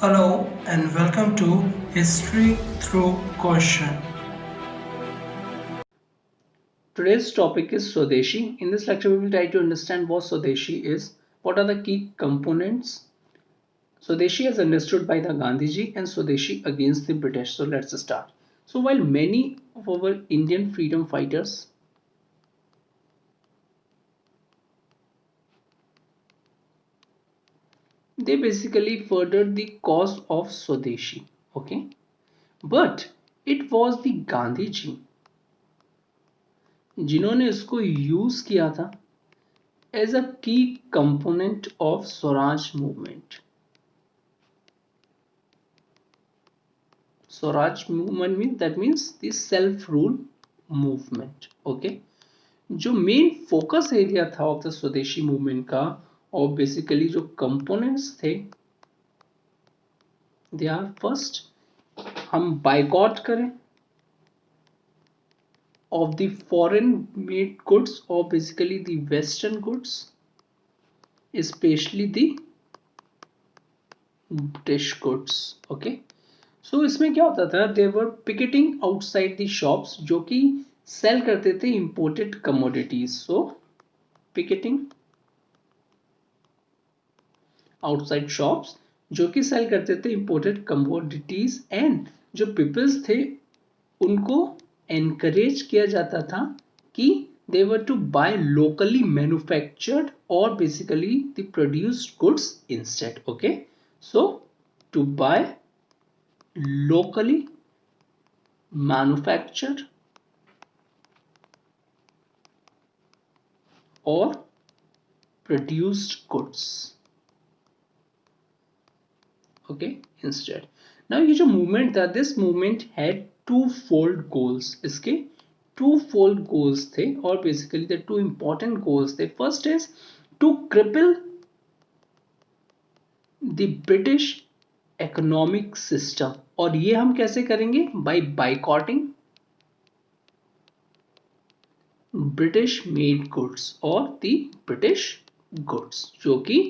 Hello and welcome to History Through Question. Today's topic is Swadeshi. In this lecture, we will try to understand what Swadeshi is, what are the key components. Swadeshi as understood by the Gandhiji and Swadeshi against the British. So let's start. So while many of our Indian freedom fighters they basically furthered the cause of Swadeshi, okay? But it was the Gandhiji जिन्होंने इसको use किया था as a key component of Swaraj movement. Swaraj movement means the self rule movement. Okay, जो main focus area था of the स्वदेशी movement का और basically जो कंपोनेंट्स थे दे आर फर्स्ट हम बाइकआउट करें of the foreign made goods or basically the western goods, especially the British goods. Okay, so इसमें क्या होता था, they were picketing outside the shops जो कि सेल करते थे imported commodities. So picketing outside shops जो कि सेल करते थे imported commodities and जो पीपल्स थे उनको encourage किया जाता था कि they were to buy locally manufactured or basically the produced goods instead. Okay, so to buy locally manufactured or produced goods. Okay, instead. Now ये जो movement था, this movement had two-fold goals. इसके two-fold goals थे और basically the two important goals थे. First is to cripple the British economic system. और ये हम कैसे करेंगे? By boycotting British made goods और the British goods जो कि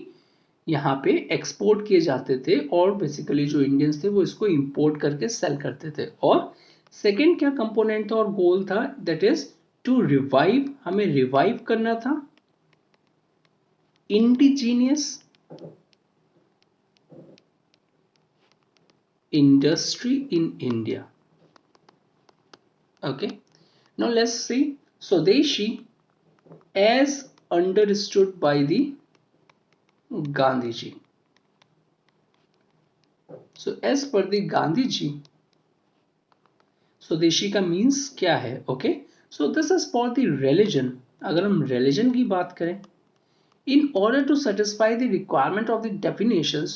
यहाँ पे एक्सपोर्ट किए जाते थे और बेसिकली जो इंडियंस थे वो इसको इंपोर्ट करके सेल करते थे. और सेकंड क्या कंपोनेंट था और गोल था, दैट इज टू रिवाइव, हमें रिवाइव करना था indigenous industry in India. Okay, now let's see स्वदेशी as understood by the Gandhiji. So as per the Gandhiji, स्वदेशी का मीन्स क्या है? Okay, so this is for the religion. अगर हम रिलीजन की बात करें, in order to satisfy the requirement of the definitions,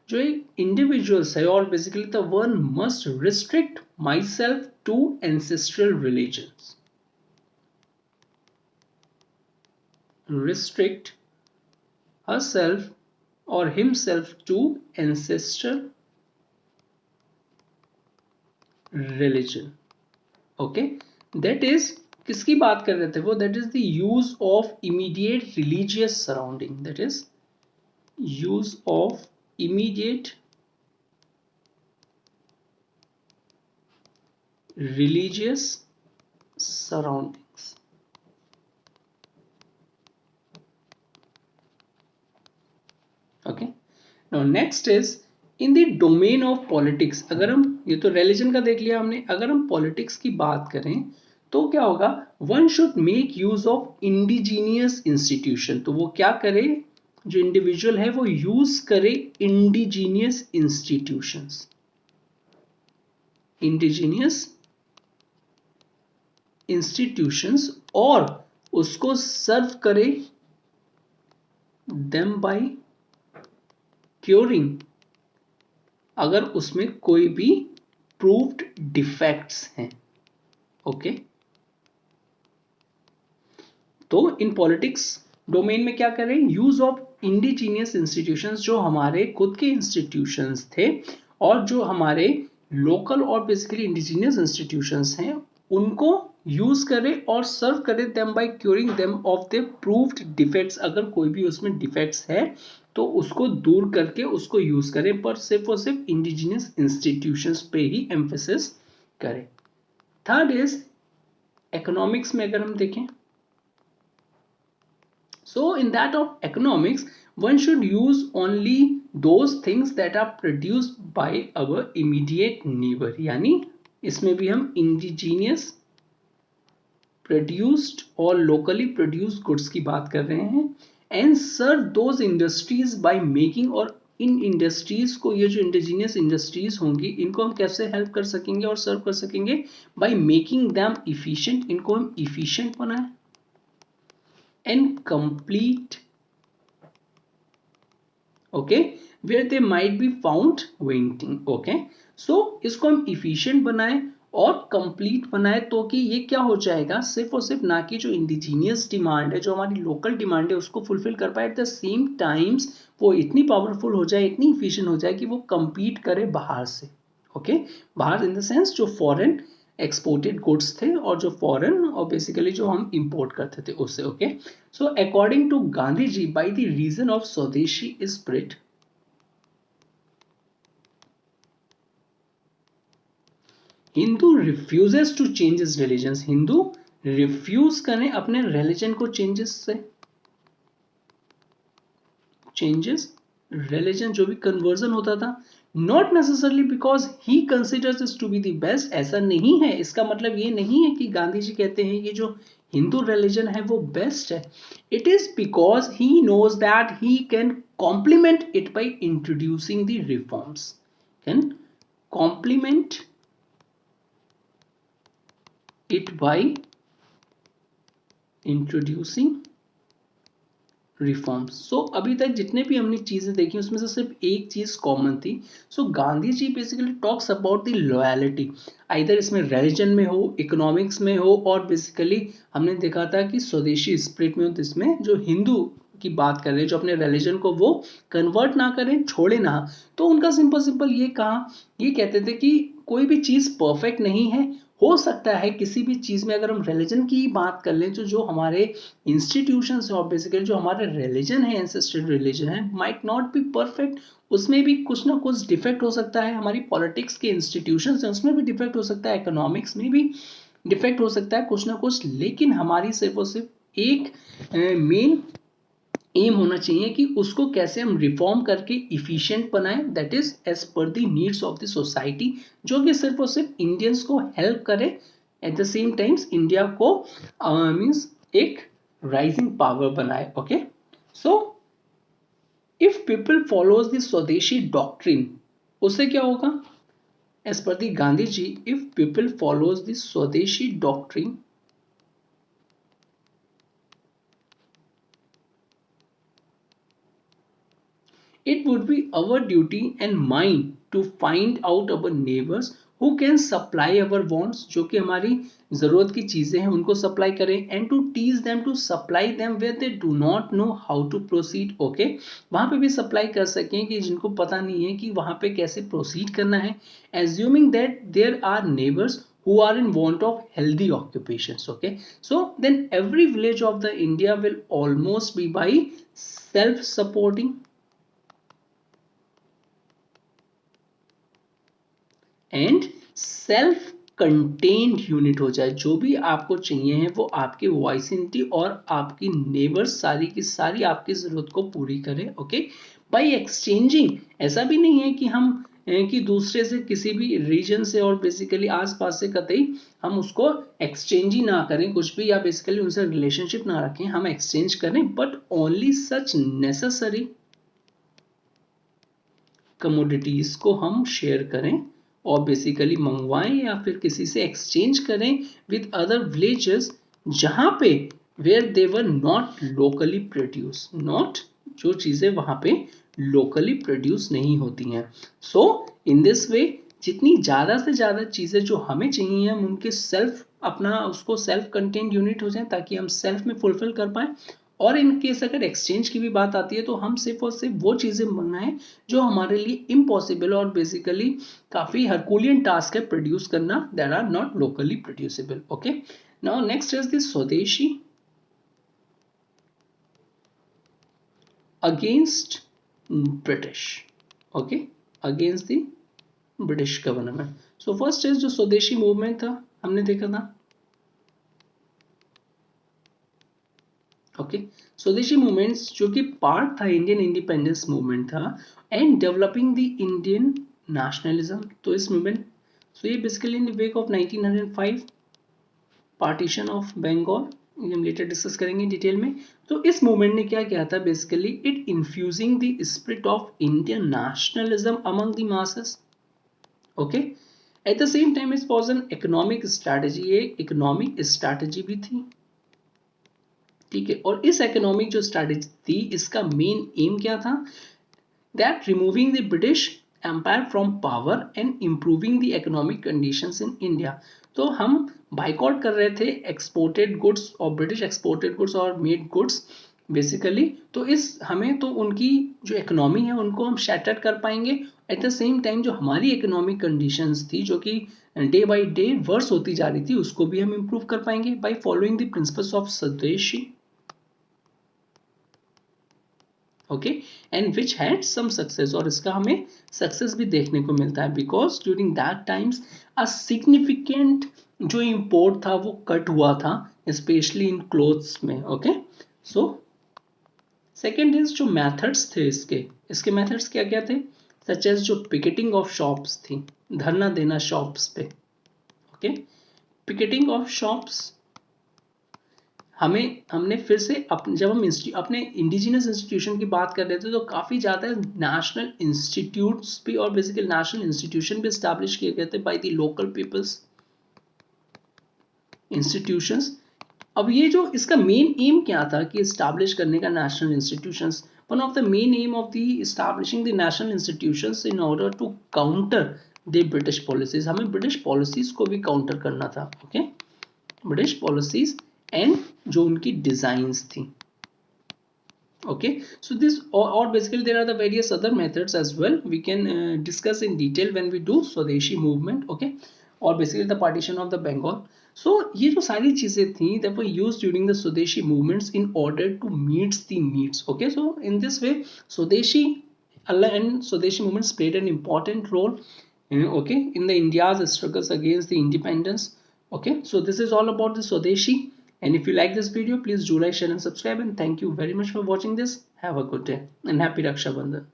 जो एक इंडिविजुअल्स है और basically the one must restrict myself to ancestral religions, restrict herself or himself to ancestral religion. Okay, that is किसकी बात कर रहे थे वो? that is the use of immediate religious surrounding, that is use of immediate religious surroundings. Okay, now next is in the domain of politics. अगर हम ये तो religion का देख लिया हमने, अगर हम politics की बात करें तो क्या होगा? One should make use of indigenous institution. तो वो क्या करे, जो इंडिविजुअल है वो यूज करे इंडिजीनियस इंस्टीट्यूशंस, इंडिजीनियस इंस्टीट्यूशंस, और उसको सर्व करे देम बाय क्योरिंग, अगर उसमें कोई भी प्रूव्ड डिफेक्ट्स हैं. ओके, तो इन पॉलिटिक्स डोमेन में क्या करें? यूज ऑफ इंडिजीनियस इंस्टीट्यूशंस, जो हमारे खुद के इंस्टीट्यूशंस थे और जो हमारे लोकल और बेसिकली इंडिजीनियस इंस्टीट्यूशंस हैं उनको यूज करें और सर्व करें them by curing them of the proved defects, अगर कोई भी उसमें डिफेक्ट्स है तो उसको दूर करके उसको यूज करें, पर सिर्फ और सिर्फ इंडिजिनियस इंस्टीट्यूशंस पे ही एम्फेसिस करें। थर्ड इज इकोनॉमिक्स में अगर हम देखें, so in that of economics one should use only those things that are produced by our immediate neighbor, यानी इसमें भी हम इंडिजीनियस प्रोड्यूस्ड और लोकली प्रोड्यूस्ड गुड्स की बात कर रहे हैं, and serve those industries by making, और इन इंडस्ट्रीज को, ये जो इंडिजीनियस इंडस्ट्रीज होंगी इनको हम कैसे हेल्प कर सकेंगे और सर्व कर सकेंगे, बाय मेकिंग दैम इफिशिएंट, इनको हम इफिशिएंट बनाएं, and complete, okay, where they might be found wanting, okay, so इसको हम efficient बनाएं और complete बनाएं, तो कि ये क्या हो जाएगा, सिर्फ और सिर्फ ना कि जो इंडिजीनियस डिमांड है, जो हमारी लोकल डिमांड है उसको फुलफिल कर पाए, एट द सेम टाइम्स वो इतनी पावरफुल हो जाए, इतनी इफिशिएंट हो जाए कि वो compete करे बाहर से, ओके, बाहर इन द सेंस जो फॉरेन एक्सपोर्टेड गुड्स थे और जो फॉरेन और बेसिकली जो हम इंपोर्ट करते थे उससे, okay. So according to Gandhi ji, by the reason of swadeshi spirit, Hindu refuses to change his religion, Hindu refuse करें अपने रिलीजन को चेंजेस से, चेंजेस रिलीजन जो भी कन्वर्जन होता था, not necessarily because he considers this to be the best, ऐसा नहीं है, इसका मतलब ये नहीं है कि गांधी जी कहते हैं कि जो हिंदू रिलीजन है वो बेस्ट है, it is because he knows that he can complement it by introducing the reforms, can complement it by introducing reforms. So अभी तक जितने भी हमने चीजें देखी उसमें से सिर्फ एक चीज कॉमन थी, so Gandhi ji basically talks about the loyalty, either इसमें रिलीजन में हो, इकोनॉमिक्स में हो, और बेसिकली हमने देखा था कि स्वदेशी स्पिरिट में हो, जिसमें जो हिंदू की बात कर रहे हैं, जो अपने रिलीजन को वो कन्वर्ट ना करें, छोड़े ना, तो उनका सिंपल सिंपल ये कहा, ये कहते थे कि कोई भी चीज परफेक्ट नहीं है, हो सकता है किसी भी चीज में, अगर हम रिलीजन की बात कर लें तो जो हमारे इंस्टीट्यूशंस और बेसिकली जो हमारे रिलीजन है, एंसेस्ट्रल रिलीजन है, माइट नॉट बी परफेक्ट, उसमें भी कुछ ना कुछ डिफेक्ट हो सकता है, हमारी पॉलिटिक्स के इंस्टीट्यूशंस हैं उसमें भी डिफेक्ट हो सकता है, इकोनॉमिक्स में भी डिफेक्ट हो सकता है कुछ ना कुछ, लेकिन हमारी सिर्फ और सिर्फ एक मेन एम होना चाहिए कि उसको कैसे हम रिफॉर्म करके इफिशिएंट बनाएं, that is as per the needs of the society, जो कि सिर्फ और सिर्फ इंडियंस को हेल्प करे, at the same times India को मींस एक राइजिंग पावर बनाए, okay. So if people follows the Swadeshi doctrine, उससे क्या होगा, as per the Gandhi ji, if people follows the Swadeshi doctrine, it would be our duty and mine to find out our neighbors who can supply our wants, जो कि हमारी जरूरत की चीजें हैं उनको सप्लाई करें, and to teach them to supply them where they do not know how to proceed, okay, वहां पे भी सप्लाई कर सकें कि जिनको पता नहीं है कि वहां पे कैसे प्रोसीड करना है, assuming that there are neighbors who are in want of healthy occupations, okay, so then every village of the India will almost be by self supporting and self contained unit हो जाए, जो भी आपको चाहिए है वो आपकी वाइसिनिटी और आपकी नेबर्स सारी की सारी आपकी जरूरत को पूरी करें, ओके, बाय एक्सचेंजिंग, ऐसा भी नहीं है कि हम कि दूसरे से किसी भी रीजन से और बेसिकली आसपास से कतई हम उसको एक्सचेंज ही ना करें कुछ भी, या बेसिकली उनसे रिलेशनशिप ना रखें, हम एक्सचेंज करें, but only such necessary commodities को हम शेयर करें और बेसिकली मंगवाएं या फिर किसी से एक्सचेंज करें विद अदर विलेजेस, जहां पे where they were not locally produce, not जो चीजें वहां पे लोकली प्रोड्यूस नहीं होती हैं। सो इन दिस वे जितनी ज्यादा से ज्यादा चीजें जो हमें चाहिए हम उनके सेल्फ अपना उसको सेल्फ कंटेन्ड यूनिट हो जाए, ताकि हम सेल्फ में फुलफिल कर पाए, और इन केस अगर एक्सचेंज की भी बात आती है तो हम सिर्फ और सिर्फ वो चीजें मंगाएं जो हमारे लिए इम्पॉसिबल और बेसिकली काफी हरकुलियन टास्क है प्रोड्यूस करना, that are not locally produceable, okay. Now next is the swadeshi against British. Okay, against the British government. So first is जो स्वदेशी मूवमेंट था हमने देखा था. ओके, स्वदेशी मूवमेंट्स जो कि पार्ट था इंडियन इंडिपेंडेंस मूवमेंट था and developing the Indian nationalism. तो इस मूवमेंट, सो ये basically in the wake of 1905 partition of Bengal, ये हम लेटर डिस्कस करेंगे डिटेल में. तो इस मूवमेंट ने क्या किया था, basically it infusing the spirit of Indian nationalism among the masses. Okay, eight the same time it was an economic strategy, ये इकोनॉमिक स्ट्रेटजी भी थी. ठीक है, और इस इकोनॉमिक जो स्ट्रेटजी थी इसका मेन एम क्या था, that removing the British empire from power and improving the economic conditions in India. तो हम बाइकआउट कर रहे थे एक्सपोर्टेड गुड्स और ब्रिटिश एक्सपोर्टेड गुड्स और मेड गुड्स बेसिकली. तो इस हमें तो उनकी जो इकोनॉमी है उनको हम शैटर कर पाएंगे. एट द सेम टाइम जो हमारी इकोनॉमिक कंडीशंस थी जो कि डे बाय डे वर्स होती जा रही थी उसको भी हम इंप्रूव कर पाएंगे by following the principles of swadeshi. Okay, and which had some success, और इसका हमें सक्सेस भी देखने को मिलता है because during that times a significant जो इंपोर्ट था वो कट हुआ था स्पेशली इन क्लोथ्स में. ओके, सो सेकेंड इज जो मेथड्स थे इसके मेथड्स क्या क्या थे, सच एज जो पिकेटिंग ऑफ शॉप्स थी, धरना देना शॉप्स पे. ओके, पिकेटिंग ऑफ शॉप्स हमने फिर से जब हम अपने इंडिजिनस इंस्टीट्यूशन की बात कर रहे थे तो काफ़ी ज़्यादा नेशनल इंस्टीट्यूट्स भी और बेसिकली नेशनल इंस्टीट्यूशन भी स्टैब्लिश किए गए थे by the local peoples institutions. अब ये जो इसका मेन एम क्या था कि इस्टेब्लिश करने का national institutions, one of the main aim of the establishing the national institutions in order to counter the British policies. हमें ब्रिटिश पॉलिसीज को भी काउंटर करना था. ओके, ब्रिटिश पॉलिसीज एंड जो उनकी डिजाइन्स थी. Okay, so this or basically there are the various other methods as well we can discuss in detail when we do Swadeshi movement. Okay, or basically the partition of the Bengal. So ये जो सारी चीजें थी that were used during the Swadeshi movements in order to meet the needs. Okay, so in this way Swadeshi and Swadeshi movements played an important role okay in the India's struggles against the independence. Okay, so this is all about the Swadeshi. And if you like this video, please do like, share and subscribe. And thank you very much for watching this. Have a good day and happy Raksha Bandhan.